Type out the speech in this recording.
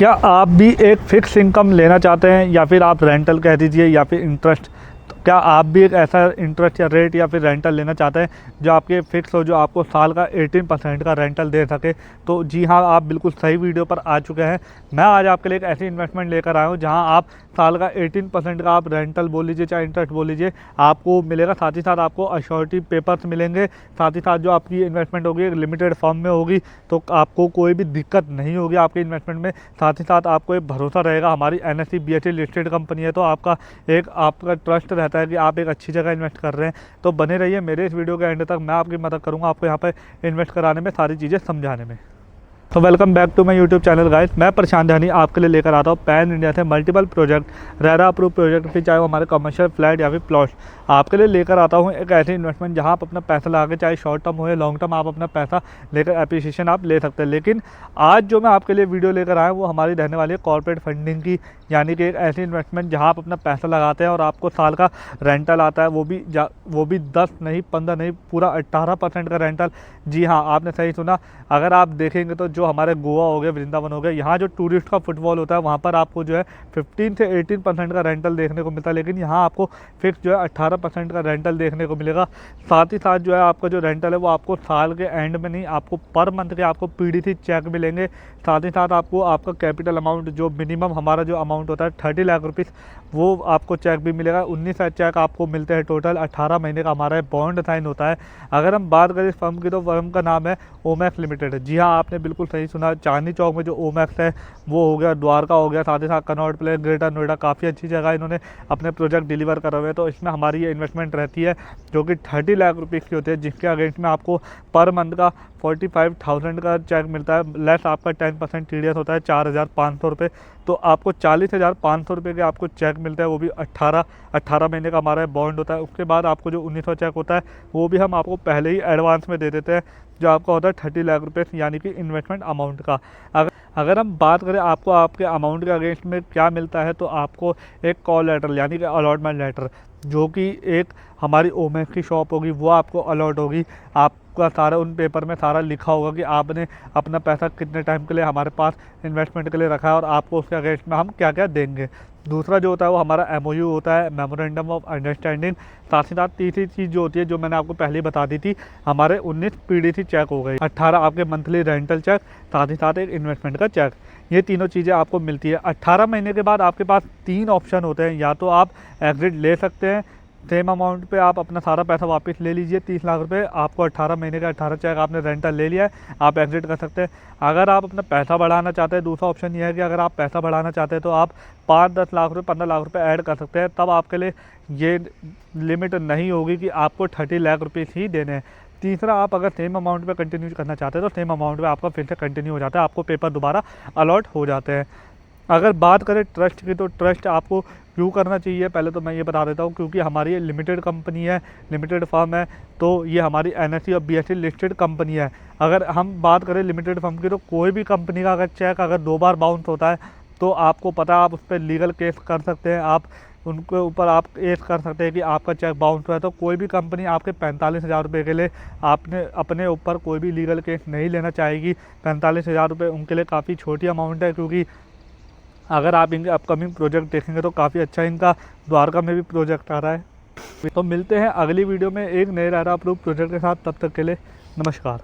क्या आप भी एक फ़िक्स इनकम लेना चाहते हैं या फिर आप रेंटल कह दीजिए या फिर इंटरेस्ट। तो क्या आप भी एक ऐसा इंटरेस्ट या रेट या फिर रेंटल लेना चाहते हैं जो आपके फ़िक्स हो, जो आपको साल का 18% का रेंटल दे सके। तो जी हाँ, आप बिल्कुल सही वीडियो पर आ चुके हैं। मैं आज आपके लिए एक ऐसी इन्वेस्टमेंट लेकर आया हूँ जहाँ आप साल का 18% का आप रेंटल बोल लीजिए चाहे इंटरेस्ट बोल लीजिए आपको मिलेगा। साथ ही साथ आपको अश्योरिटी पेपर्स मिलेंगे। साथ ही साथ जो आपकी इन्वेस्टमेंट होगी एक लिमिटेड फॉर्म में होगी, तो आपको कोई भी दिक्कत नहीं होगी आपकी इन्वेस्टमेंट में। साथ ही साथ आपको एक भरोसा रहेगा, हमारी NSE BSE लिस्टेड कंपनी है, तो आपका ट्रस्ट रहता है कि आप एक अच्छी जगह इन्वेस्ट कर रहे हैं। तो बने रहिए मेरे इस वीडियो के एंड तक, मैं आपकी मदद करूंगा आपको यहाँ पर इन्वेस्ट कराने में, सारी चीज़ें समझाने में। तो welcome back to my YouTube channel guys. मैं प्रशांत ध्यानी आपके लिए लेकर आता हूँ पैन इंडिया से multiple project, RERA approve project, फिर चाहे वो हमारे कमर्शियल फ्लैट या फिर प्लॉट, आपके लिए लेकर आता हूँ एक ऐसी इन्वेस्टमेंट जहाँ आप अपना पैसा लगा के, चाहे शॉर्ट टर्म हो या लॉन्ग टर्म, आप अपना पैसा लेकर एप्रिसिएशन आप ले सकते हैं। लेकिन आज जो मैं आपके लिए वीडियो लेकर आया हूँ वो हमारी रहने वाली है कॉर्पोरेट फंडिंग की, यानी कि एक ऐसी इन्वेस्टमेंट जहाँ आप अपना पैसा लगाते हैं और आपको साल का रेंटल आता है, वो भी 10 नहीं 15 नहीं, पूरा 18% का रेंटल। जी हाँ, आपने सही सुना। अगर आप देखेंगे तो जो हमारे गोवा हो गया, वृंदावन हो गया, यहाँ जो टूरिस्ट का फुटफॉल होता है वहाँ पर आपको जो है 15 से 18% का रेंटल देखने को मिलता है। लेकिन यहाँ आपको फिक्स जो है 18% का रेंटल देखने को मिलेगा। साथ ही साथ जो है आपका जो रेंटल है वो आपको साल के एंड में नहीं, आपको पर मंथ के आपको PDC चेक मिलेंगे। साथ ही साथ आपको आपका कैपिटल अमाउंट, जो मिनिमम हमारा जो अमाउंट होता है 30 लाख रुपीज़, वो आपको चेक भी मिलेगा। 19 चेक आपको मिलते हैं टोटल। 18 महीने का हमारा बॉन्ड साइन होता है। अगर हम बात करें इस फर्म की, तो फर्म का नाम है ओमैक्स लिमिटेड। जी हाँ, आपने बिल्कुल सही सुना। चांदनी चौक में जो ओमैक्स है वो हो गया, द्वारका हो गया, साथ ही साथ कनॉट प्लेस, ग्रेटर नोएडा, काफ़ी अच्छी जगह इन्होंने अपने प्रोजेक्ट डिलीवर कर रहे हैं। तो इसमें हमारी ये इन्वेस्टमेंट रहती है जो कि 30 लाख रुपीज़ की होती है, जिसके अगेंस्ट में आपको पर मंथ का 45,000 का चेक मिलता है। लेस आपका 10% TDS होता है 4,500 रुपये। तो आपको 40,500 रुपये के आपको चेक मिलता है, वो भी 18 महीने का हमारा बॉन्ड होता है। उसके बाद आपको जो 1900 चेक होता है वो भी हम आपको पहले ही एडवांस में दे देते हैं, जो आपका होता है 30 लाख रुपये, यानी कि इन्वेस्टमेंट अमाउंट का। अगर हम बात करें आपको आपके अमाउंट के अगेंस्ट में क्या मिलता है, तो आपको एक कॉल लेटर यानी कि अलॉटमेंट लेटर, जो कि एक हमारी ओमैक्स की शॉप होगी वो आपको अलॉट होगी। आपका सारा उन पेपर में सारा लिखा होगा कि आपने अपना पैसा कितने टाइम के लिए हमारे पास इन्वेस्टमेंट के लिए रखा है और आपको उसके अगेंस्ट में हम क्या क्या देंगे। दूसरा जो होता है वो हमारा MOU होता है, मेमोरेंडम ऑफ अंडरस्टैंडिंग। साथ ही साथ तीसरी चीज़ जो होती है, जो मैंने आपको पहले ही बता दी थी, हमारे 19 PDC चेक हो गई, 18 आपके मंथली रेंटल चेक, साथ ही साथ एक इन्वेस्टमेंट का चेक। ये तीनों चीज़ें आपको मिलती है। 18 महीने के बाद आपके पास 3 ऑप्शन होते हैं। या तो आप एग्जिट ले सकते हैं, सेम अमाउंट पे आप अपना सारा पैसा वापस ले लीजिए, 30 लाख रुपए आपको 18 महीने का 18 चेक आपने रेंटल ले लिया है, आप एग्जिट कर सकते हैं। अगर आप अपना पैसा बढ़ाना चाहते हैं, दूसरा ऑप्शन ये है कि अगर आप पैसा बढ़ाना चाहते हैं तो आप 5-10 लाख रुपए 15 लाख रुपए ऐड कर सकते हैं। तब आपके लिए ये लिमिट नहीं होगी कि आपको 30 लाख रुपीज़ ही देने हैं। तीसरा, आप अगर सेम अमाउंट पे कंटिन्यू करना चाहते हैं तो सेम अमाउंट पे आपका फिर से कंटिन्यू हो जाता है, आपको पेपर दोबारा अलॉट हो जाते हैं। अगर बात करें ट्रस्ट की, तो ट्रस्ट आपको क्यों करना चाहिए पहले तो मैं ये बता देता हूँ, क्योंकि हमारी ये लिमिटेड कंपनी है, लिमिटेड फर्म है, तो ये हमारी NSE और BSE लिस्टेड कंपनी है। अगर हम बात करें लिमिटेड फर्म की, तो कोई भी कंपनी का अगर चेक अगर 2 बार बाउंस होता है तो आपको पता है आप उस पर लीगल केस कर सकते हैं। आप उनके ऊपर आप केस कर सकते हैं कि आपका चेक बाउंस हुआ है। तो कोई भी कंपनी आपके 45,000 रुपये के लिए आपने अपने ऊपर कोई भी लीगल केस नहीं लेना चाहेगी। 45,000 रुपये उनके लिए काफ़ी छोटी अमाउंट है, क्योंकि अगर आप इनके अपकमिंग प्रोजेक्ट देखेंगे तो काफ़ी अच्छा इनका द्वारका में भी प्रोजेक्ट आ रहा है। तो मिलते हैं अगली वीडियो में एक नए रेरा अप्रूव प्रोजेक्ट के साथ। तब तक के लिए नमस्कार।